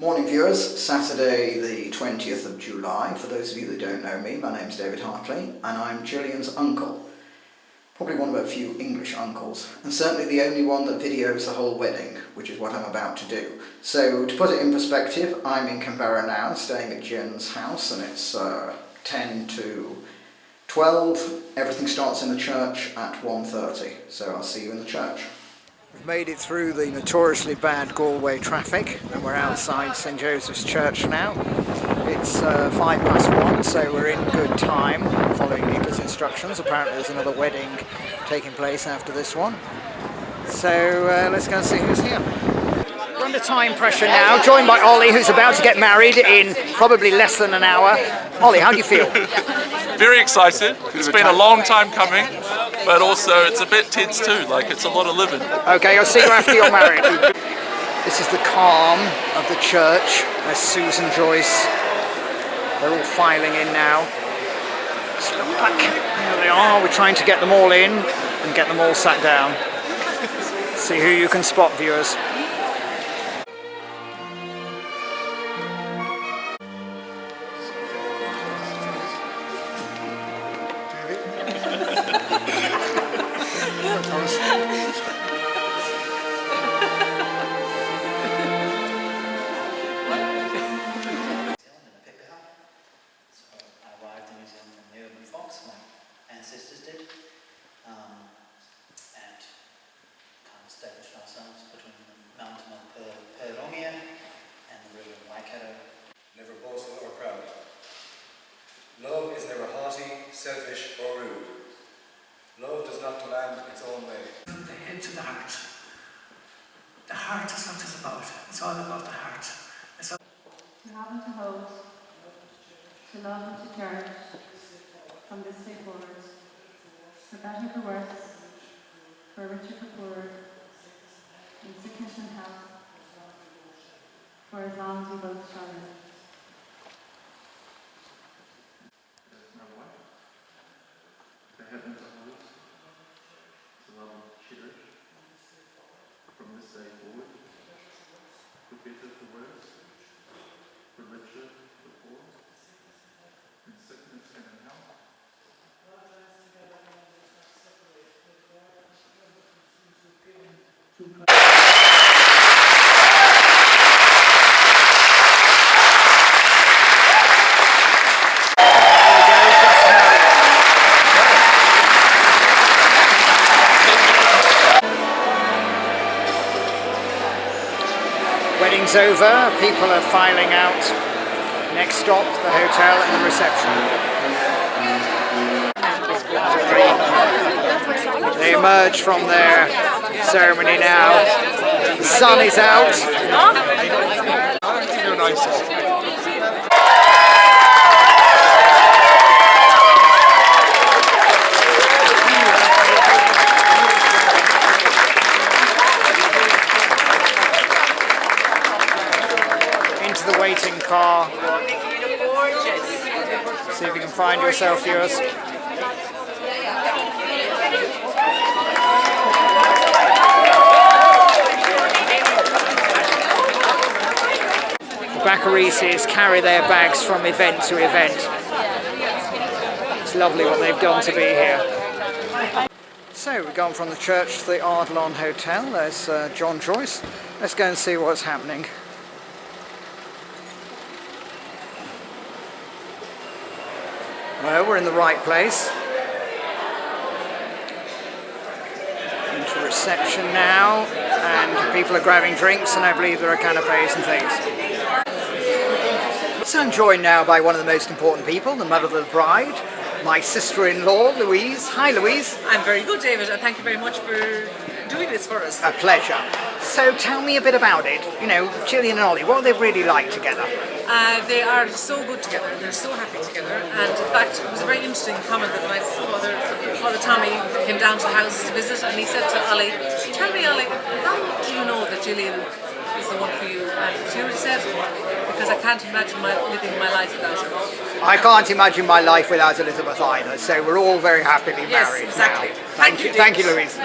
Morning viewers, Saturday the 20th of July. For those of you that don't know me, my name's David Hartley and I'm Gillian's uncle. Probably one of a few English uncles, and certainly the only one that videos the whole wedding, which is what I'm about to do. So to put it in perspective, I'm in Canberra now, staying at Gillian's house, and it's 10 to 12. Everything starts in the church at 1:30, so I'll see you in the church. We've made it through the notoriously bad Galway traffic and we're outside St Joseph's Church now. It's 1:05, so we're in good time following Nico's instructions. Apparently there's another wedding taking place after this one. So let's go and see who's here. We're under time pressure now, joined by Ollie, who's about to get married in probably less than an hour. Ollie, how do you feel? Very excited. It's been a long time coming, but also it's a bit tense too, like it's a lot of living. Okay, I'll see you after you're married. This is the calm of the church. There's Susan, Joyce. They're all filing in now. Just look back. There they are. We're trying to get them all in and get them all sat down. See who you can spot, viewers. Ancestors did, and kind of established ourselves between the mountain of Perlongia and the river Waikato. Never boastful or proud. Love is never haughty, selfish or rude. Love does not demand its own way. From the head to the heart. The heart is what it's about. It's all about the heart. To have and to hold, to love and to cherish, from this day forward, for better for worse, for richer for poorer, in sickness and health, for as long as we both shall live. My wife, to have and to hold, to love and to cherish, from this day forward, for better for worse, for richer for poor, in sickness and in health. Wedding's over, people are filing out. Next stop, the hotel and the reception. They emerge from their ceremony now. The sun is out. Into the waiting car. See if you can find yourself, viewers. Bacchareses carry their bags from event to event. It's lovely what they've done to be here. So we've gone from the church to the Ardlon Hotel. There's John Joyce. Let's go and see what's happening. Well, we're in the right place. Into reception now, and people are grabbing drinks, and I believe there are canapes and things. So I'm joined now by one of the most important people, the mother of the bride, my sister-in-law, Louise. Hi, Louise. I'm very good, David, and thank you very much for doing this for us. A pleasure. So tell me a bit about it. You know, Gillian and Ollie, what are they really like together? They are so good together, they're so happy together, and in fact it was a very interesting comment that my father Tommy came down to the house to visit, and he said to Ollie, "Tell me, Ollie, how do you know that Gillian is the one for you?" And do you know what he said? Because I can't imagine living my life without her. I can't imagine my life without Elizabeth either, so we're all very happily married. Yes, exactly. Now. Thank you, Louise.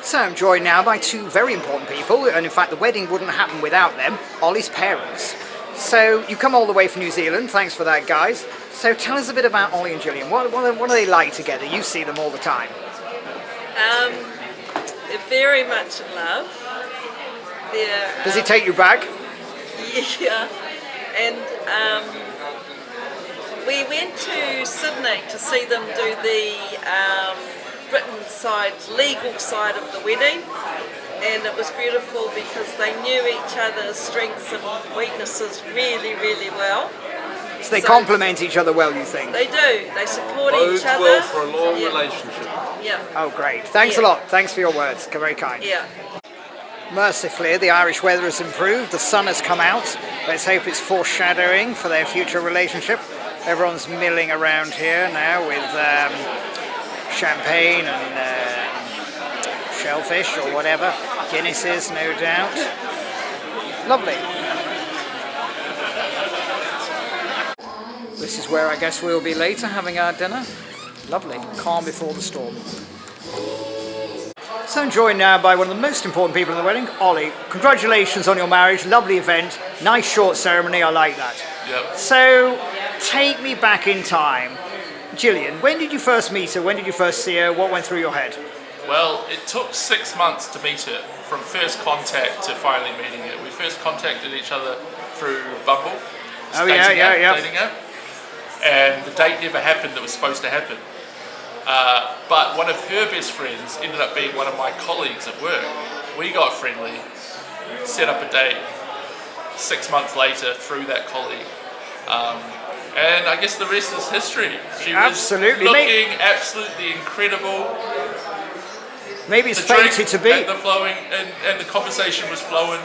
So I'm joined now by two very important people, and in fact the wedding wouldn't happen without them, Ollie's parents. So you come all the way from New Zealand, thanks for that, guys. So tell us a bit about Ollie and Gillian. What are they like together? You see them all the time. They're very much in love. Does he take you back? Yeah, and we went to Sydney to see them do the written side, legal side of the wedding, and it was beautiful because they knew each other's strengths and weaknesses really, really well. So they complement each other well, you think? They do. They support Bodes each other. well for a long relationship. Yeah. Oh, great. Thanks a lot. Thanks for your words. Very kind. Yeah. Mercifully, the Irish weather has improved. The sun has come out. Let's hope it's foreshadowing for their future relationship. Everyone's milling around here now with champagne and shellfish or whatever. Guinnesses, no doubt. Lovely. This is where I guess we'll be later having our dinner. Lovely. Calm before the storm. So I'm joined now by one of the most important people in the wedding, Ollie. Congratulations on your marriage, lovely event, nice short ceremony, I like that. Yep. So, take me back in time. Gillian, when did you first meet her? When did you first see her? What went through your head? Well, it took 6 months to meet her, from first contact to finally meeting her. We first contacted each other through Bumble. Dating app. And the date never happened that was supposed to happen. But one of her best friends ended up being one of my colleagues at work. We got friendly, set up a date 6 months later through that colleague. And I guess the rest is history. She was looking absolutely incredible. Maybe it's fated to be. And the conversation was flowing.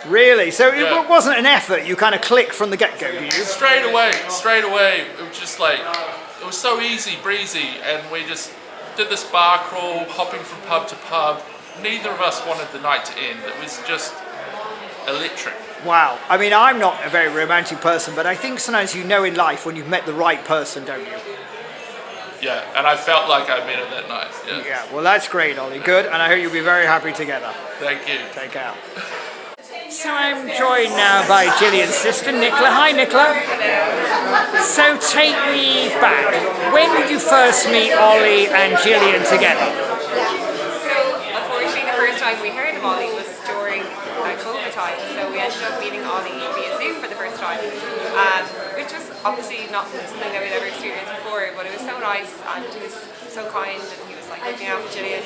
Really? So it wasn't an effort, you kind of clicked from the get-go, do you? Straight away. It was just like, it was so easy, breezy, and we just did this bar crawl, hopping from pub to pub. Neither of us wanted the night to end. It was just electric. Wow. I mean, I'm not a very romantic person, but I think sometimes you know in life when you've met the right person, don't you? Yeah, and I felt like I met her that night. Yeah, well, that's great, Ollie. Good, and I hope you'll be very happy together. Thank you. Take care. So I'm joined now by Gillian's sister, Nicola. Hi, Nicola. So take me back. When did you first meet Ollie and Gillian together? So, unfortunately, the first time we heard of Ollie was during COVID time. So we ended up meeting Ollie via Zoom for the first time, which was obviously not something that we'd ever experienced before, but it was so nice, and he was so kind, and he was like looking after Gillian,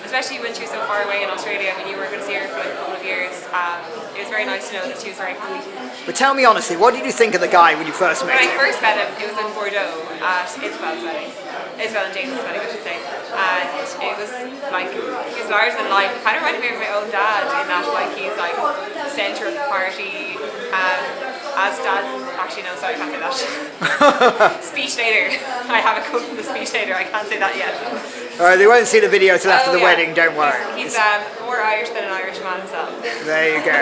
especially when she was so far away in Australia. I mean, you were going to see her for like a couple of years. It was very nice to know that she was very happy. But tell me honestly, what did you think of the guy when you first met him? When I first met him, it was in Bordeaux at Isabel's wedding. Isabel and James's wedding, I should say. And it was like, he was larger than life. It kind of reminded me of my own dad in that, like, he's like the centre of the party. As dad's, actually no, sorry, I can't say that. Speech later. I have a quote from the speech later, I can't say that yet. Alright, they won't see the video till after the wedding, don't worry. He's more Irish than an Irish man himself. There you go.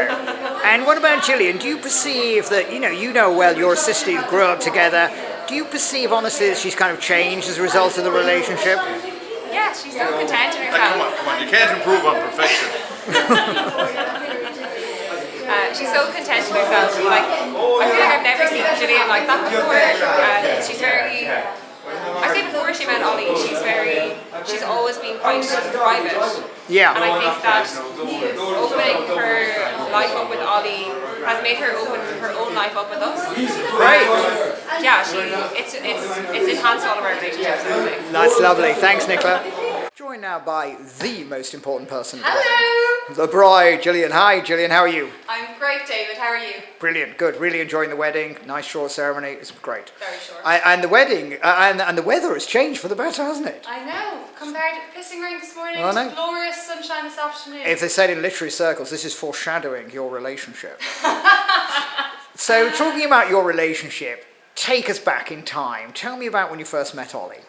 And what about Gillian? Do you perceive that, you know well, your sister, you grew up together. Do you perceive honestly that she's kind of changed as a result of the relationship? Yeah, she's so content in herself. Come on, you can't improve on perfection. She's so content in herself. Like, I feel like I've never seen Gillian like that before. She's very, I say before she met Ollie, she's always been quite private. Yeah. And I think that opening her life up with Ollie has made her open her own life up with us. Great. Yeah, it's enhanced all of our relationships, I would say. That's lovely. Thanks, Nicola. Joined now by the most important person. Hello! The bride, Gillian. Hi, Gillian, how are you? I'm great, David. How are you? Brilliant, good. Really enjoying the wedding. Nice short ceremony. It's great. Very short. And the wedding, and the weather has changed for the better, hasn't it? I know. Compared to pissing rain this morning I know. to glorious sunshine this afternoon. If they said in literary circles, this is foreshadowing your relationship. So, talking about your relationship, take us back in time. Tell me about when you first met Ollie.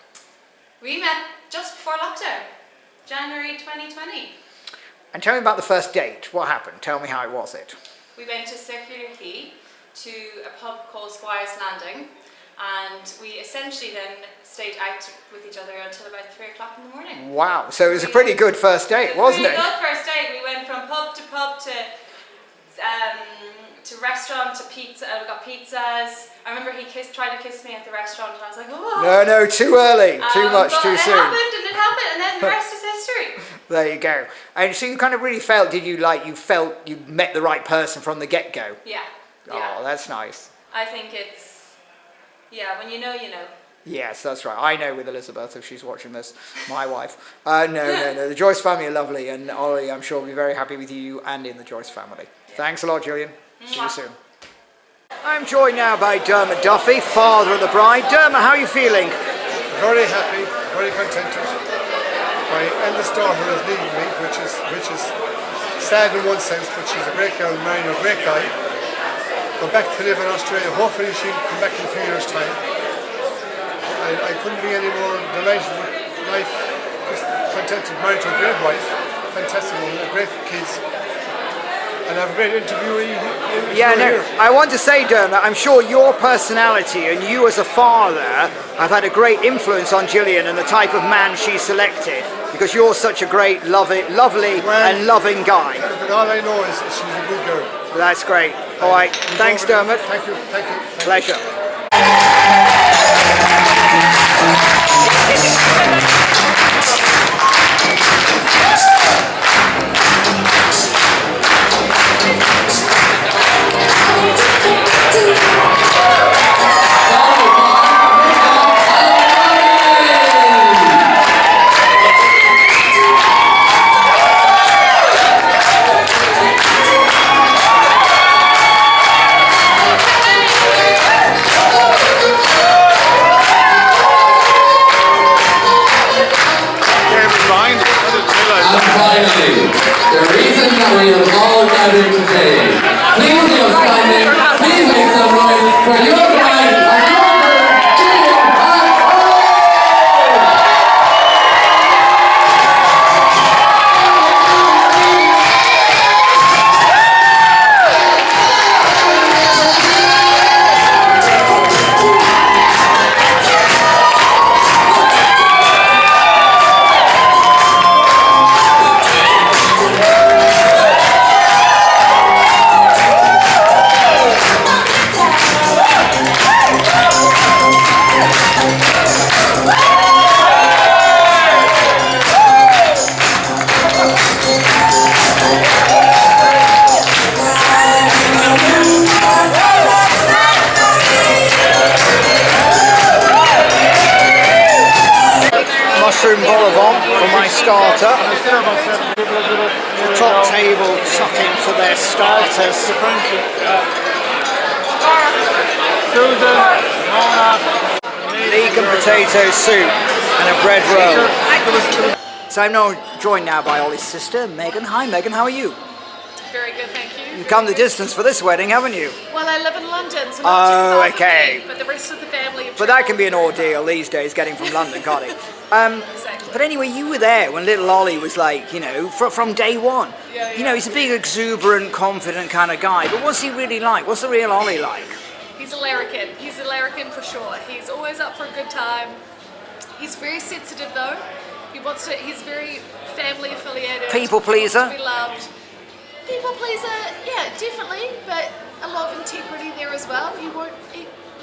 We met just before lockdown, January 2020. And tell me about the first date. What happened? Tell me how it was. We went to Circular Quay to a pub called Squire's Landing, and we essentially then stayed out with each other until about 3 o'clock in the morning. Wow, so it was a pretty good first date, wasn't it? Pretty good first date. We went from pub to restaurant to pizza. We got pizzas. I remember he tried to kiss me at the restaurant, and I was like, oh. No, too early, too much, too soon. It happened, and then the rest is history. There you go. And so you kind of really felt, you felt you met the right person from the get-go? Yeah. Oh, that's nice. I think it's, yeah, when you know, you know. Yes, that's right. I know with Elizabeth, if she's watching this, my wife. No. The Joyce family are lovely, and Ollie, I'm sure, will be very happy with you and in the Joyce family. Yeah. Thanks a lot, Gillian. See you soon. I'm joined now by Dermot Duffy, father of the bride. Dermot, how are you feeling? Very happy, very contented. My eldest daughter is leaving me, which is sad in one sense, but she's a great girl, marrying a great guy. Go back to live in Australia. Hopefully she'll come back in a few years' time. I couldn't be any more delighted with life. Just contented, married to a great wife, fantastic woman, great kids. And I have a great interviewee. I want to say, Dermot, I'm sure your personality and you as a father have had a great influence on Gillian and the type of man she selected, because you're such a great, lovely and loving guy. But all I know is she's a good girl. That's great. All right, thanks, Dermot. Thank you. Pleasure. The reason that we are all gathered today. Please be outstanding. Please make some noise for your bride, our daughter, Gillian and mushroom vol au vent for my starter. The top table tucking for their starters. Leek and potato soup and a bread roll. So I'm now joined now by Ollie's sister, Megan. Hi Megan, how are you? Very good, thank you. You've come the distance for this wedding, haven't you? Well, I live in London, so not too far okay. from me, but the rest of the family have But that can be an ordeal these days, getting from London, can't it? Exactly. But anyway, you were there when little Ollie was like, you know, from day one. Yeah. You know, he's a big, exuberant, confident kind of guy. But what's he really like? What's the real Ollie like? He's a larrikin. He's a larrikin for sure. He's always up for a good time. He's very sensitive though. He's very family affiliated. People pleaser? To be loved. People pleaser, yeah, definitely, but a lot of integrity there as well. He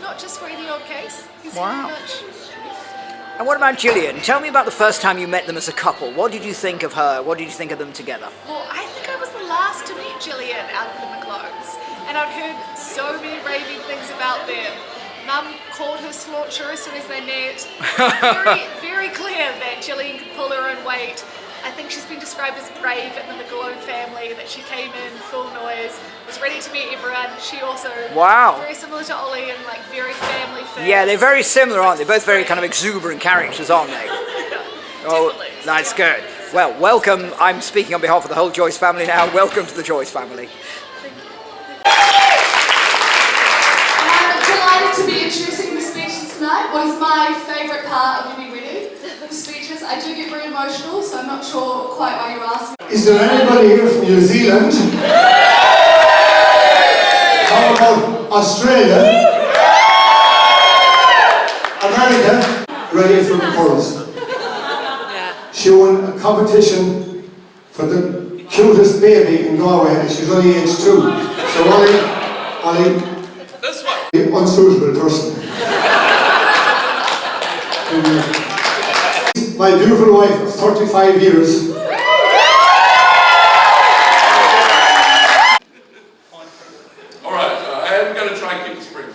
not just for any old case. He's Wow. very much. And what about Gillian? Tell me about the first time you met them as a couple. What did you think of her? What did you think of them together? Well, I think I was the last to meet Gillian out of the McClones, and I'd heard so many raving things about them. Mum called her slauncher as soon as they met. Very, very clear that Gillian could pull her own weight. I think she's been described as brave in the McGlone family, that she came in full noise, was ready to meet everyone. She also, Wow. very similar to Ollie and like very family first. Yeah, they're very similar, aren't they? Both very kind of exuberant characters, aren't they? Oh, that's good. Well, welcome. I'm speaking on behalf of the whole Joyce family now. Welcome to the Joyce family. I'm delighted to be introducing the speeches tonight. What is my favourite part of any wedding? The speeches. I do get very emotional, so I'm not sure quite why you're asking. Is there anybody here from New Zealand? How about Australia? Monica, ready for the chorus. She won a competition for the cutest baby in Galway, and she's only age 2. So Ollie, unsuitable person. My beautiful wife of 35 years. Alright, I am going to try and keep this brief.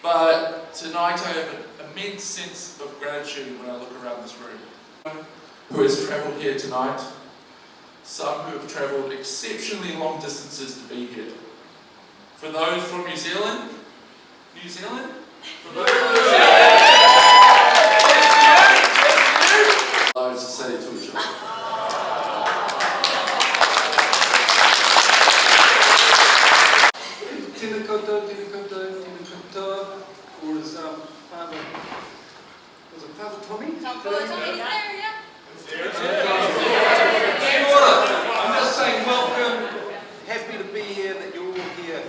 But tonight I have an immense sense of gratitude when I look around this room. Who has travelled here tonight, some who have travelled exceptionally long distances to be here. For those from New Zealand, For those from New Zealand, to say to each other. Tina koutou, or is Father, was it Father Tommy? Tommy's there, yeah. I'm just saying welcome, happy to be here, that you're all here.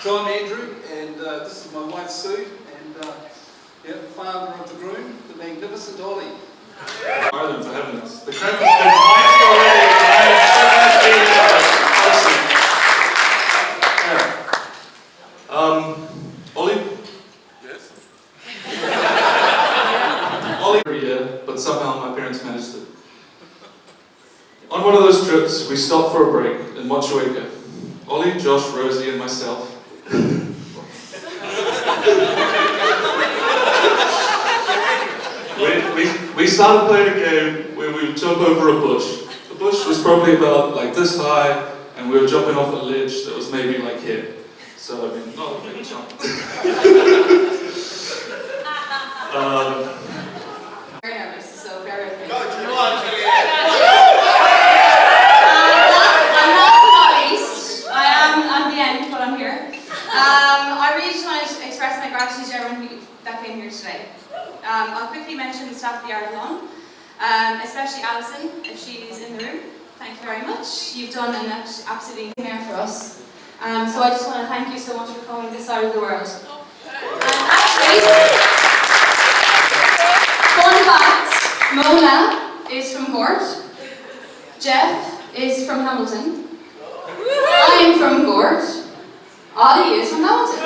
So I'm Andrew, and this is my wife Sue, and father of the groom, the magnificent Ollie. Ireland for having us. The crowd has been mighty already, and I am so glad to be here. Ollie? Yes? Ollie here, but somehow my parents managed it. On one of those trips, we stopped for a break in Mochueka. Ollie, Josh, Rosie, and myself. We started playing a game where we would jump over a bush. The bush was probably about like this high, and we were jumping off a ledge that was maybe like here. So, I mean, not a big jump. Very nervous, so bear with me. Come on, I'm not the least. I'm the end, but I'm here. I really just wanted to express my gratitude to everyone that came here today. I'll quickly mention the staff of the Art Lawn, especially Alison, if she's in the room. Thank you very much. You've done an absolutely there for us. So I just want to thank you so much for coming this side of the world. And actually, fun fact, Mona is from Gort, Jeff is from Hamilton, I'm from Gort, Ollie is from Hamilton.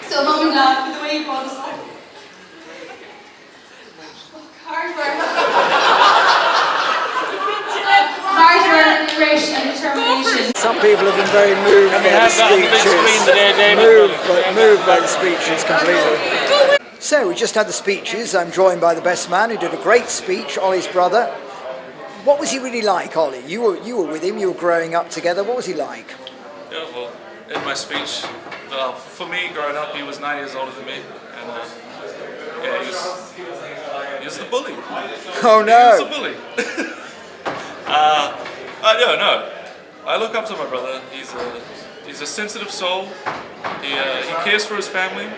So Mum and Dad, for the way you brought us up. Hard work, grit and determination. Some people have been very moved by the speeches. Moved by the speeches completely. So we just had the speeches. I'm joined by the best man who did a great speech, Ollie's brother. What was he really like, Ollie? You were with him, you were growing up together. What was he like? Yeah, well, in my speech, for me, growing up, he was 9 years older than me, and yeah, he was the bully. Oh no! He was the bully. No. I look up to my brother. He's a sensitive soul. He cares for his family.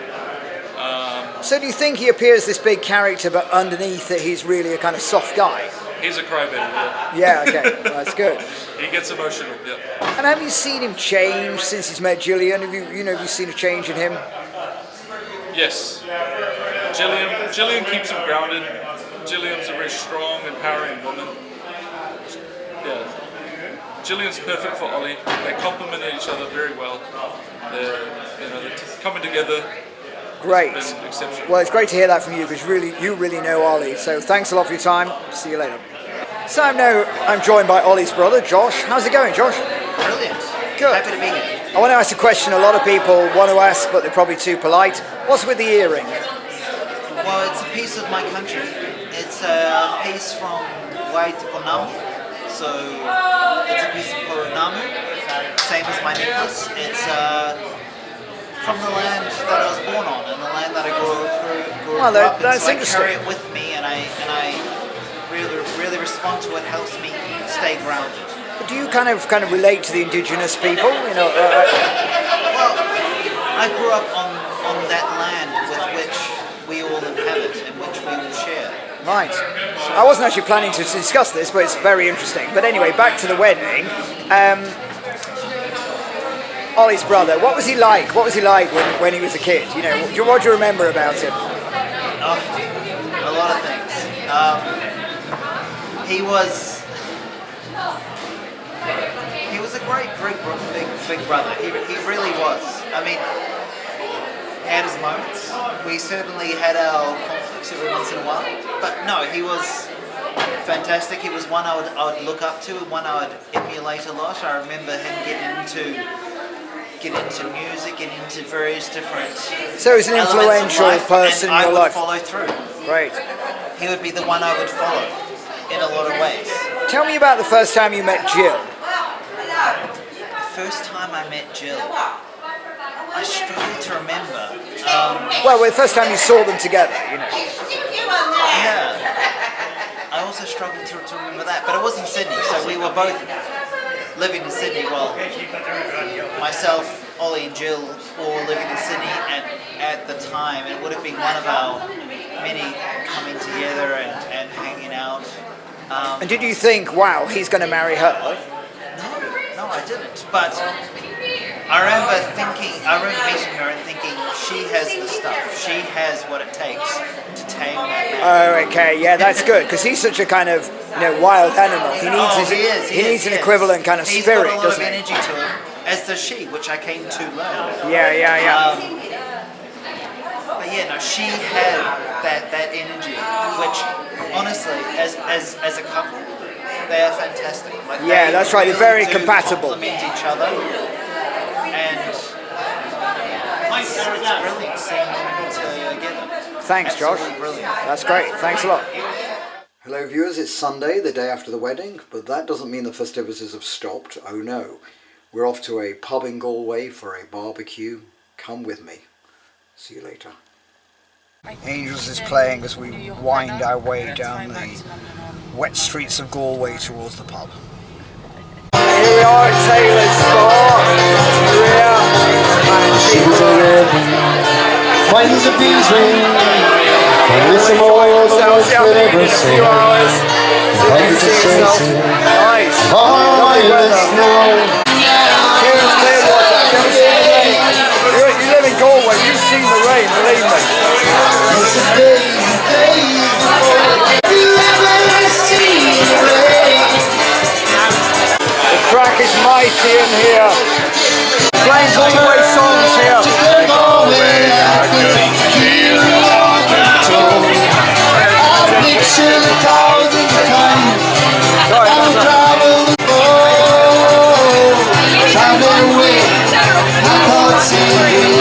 So do you think he appears this big character, but underneath it, he's really a kind of soft guy? He's a crybaby. Yeah. Yeah. Okay. That's good. He gets emotional. Yeah. And have you seen him change since he's met Gillian? Have you seen a change in him? Yes. Gillian keeps him grounded. Gillian's a very strong, empowering woman. Yeah. Gillian's perfect for Ollie. They complement each other very well. They're coming together. Great. Well, it's great to hear that from you because you really know Ollie. So thanks a lot for your time. See you later. So I'm joined by Ollie's brother, Josh. How's it going, Josh? Brilliant. Good. Happy to be here. I want to ask a question a lot of people want to ask, but they're probably too polite. What's with the earring? Well, it's a piece of my country. It's a piece from White Ponamu. So it's a piece of Ponamu, same as my necklace. It's from the land that I was born on and the land that I grew up in. That's so interesting. I carry it with me, and I really respond to it. Helps me stay grounded. But do you kind of relate to the indigenous people? Well, I grew up on that land with which we all inhabit and which we will share. Right. I wasn't actually planning to discuss this, but it's very interesting. But anyway, back to the wedding. Ollie's brother, what was he like? What was he like when he was a kid? You know, what do you remember about him? Oh, a lot of things. He was a great big brother. He really was. I mean, he had his moments. We certainly had our conflicts every once in a while. But no, he was fantastic. He was one I would look up to, one I would emulate a lot. I remember him getting into music, getting into various different. So he's an influential person in your life. I would follow through. Right. He would be the one I would follow in a lot of ways. Tell me about the first time you met Jill. The first time I met Jill, I struggle to remember. Well, the first time you saw them together, you know. Yeah. I also struggle to remember that, but it was in Sydney, so we were both living in Sydney. Well, myself, Ollie and Jill all living in Sydney at the time. It would have been one of our many coming together and hanging out. And did you think, wow, he's going to marry her? No, I didn't. But I remember meeting her and thinking, she has the stuff. She has what it takes to tame that man. Oh, okay, yeah, that's good, because he's such a kind of, wild animal. He needs an equivalent kind of spirit, doesn't he? He's got a lot of energy to him, as does she, which I came to learn. Yeah. But yeah, no, she had that energy, which honestly, as a couple, they are fantastic. Like, yeah, that's right. They're very compatible. Complement each other, and it's brilliant seeing them together. Thanks, Josh. Brilliant. That's great. Thanks a lot. Hello, viewers. It's Sunday, the day after the wedding, but that doesn't mean the festivities have stopped. Oh no, we're off to a pub in Galway for a barbecue. Come with me. See you later. Angels is playing as we wind our way down the wet streets of Galway towards the pub. Here we are at Taylor's Bar. Maria and Peter. Finds a bees ring, and listen more than words could ever say. Finds a sense nice. wireless now. Here's Clearwater. I've never seen the rain. You live in Galway. You've seen the rain, believe me. It's a days before you ever see the rain. The crack is mighty in here. Playing Galway songs here. I'll picture the thousands of times I'll travel the road, traveling away my thoughts in you.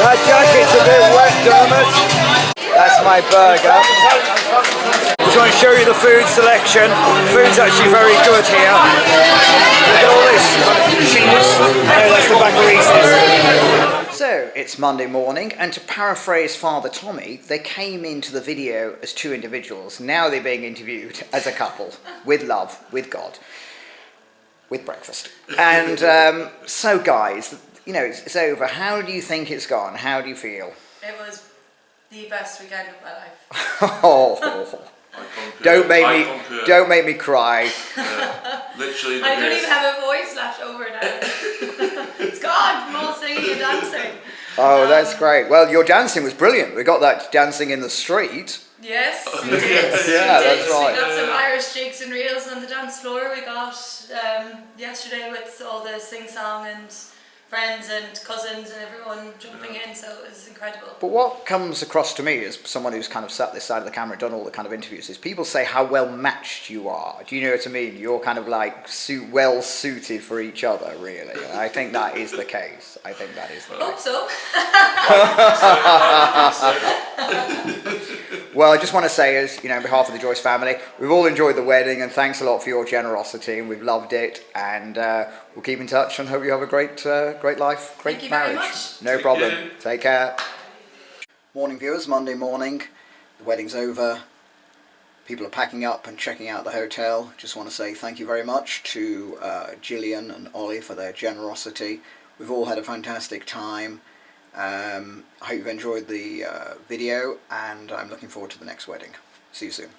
That jacket's a bit wet, Dermot. That's my burger. Just want to show you the food selection. The food's actually very good here. Look at all this cheese. Oh, that's the bakeries. So, it's Monday morning, and to paraphrase Father Tommy, they came into the video as two individuals. Now they're being interviewed as a couple, with love, with God, with breakfast. And so, guys, it's over. How do you think it's gone? How do you feel? It was the best weekend of my life. Oh, don't make me cry. Literally, I don't even have a voice left over now. It's gone from all singing and dancing. Oh, that's great. Well, your dancing was brilliant. We got that dancing in the street. Yes, we did. Yeah, that's right. We got some Irish jigs and reels on the dance floor. We got yesterday with all the sing-song and friends and cousins and everyone jumping in, so it was incredible. But what comes across to me as someone who's kind of sat this side of the camera, done all the kind of interviews, is people say how well matched you are. Do you know what I mean? You're kind of like well suited for each other, really. And I think that is the case. I think that is the case. Hope so. Well, I just want to say, as on behalf of the Joyce family, we've all enjoyed the wedding, and thanks a lot for your generosity, and we've loved it, and we'll keep in touch and hope you have a great life, great Thank you marriage. very much. No problem. Take care. Morning, viewers. Monday morning. The wedding's over. People are packing up and checking out the hotel. Just want to say thank you very much to Gillian and Ollie for their generosity. We've all had a fantastic time. I hope you've enjoyed the video, and I'm looking forward to the next wedding. See you soon.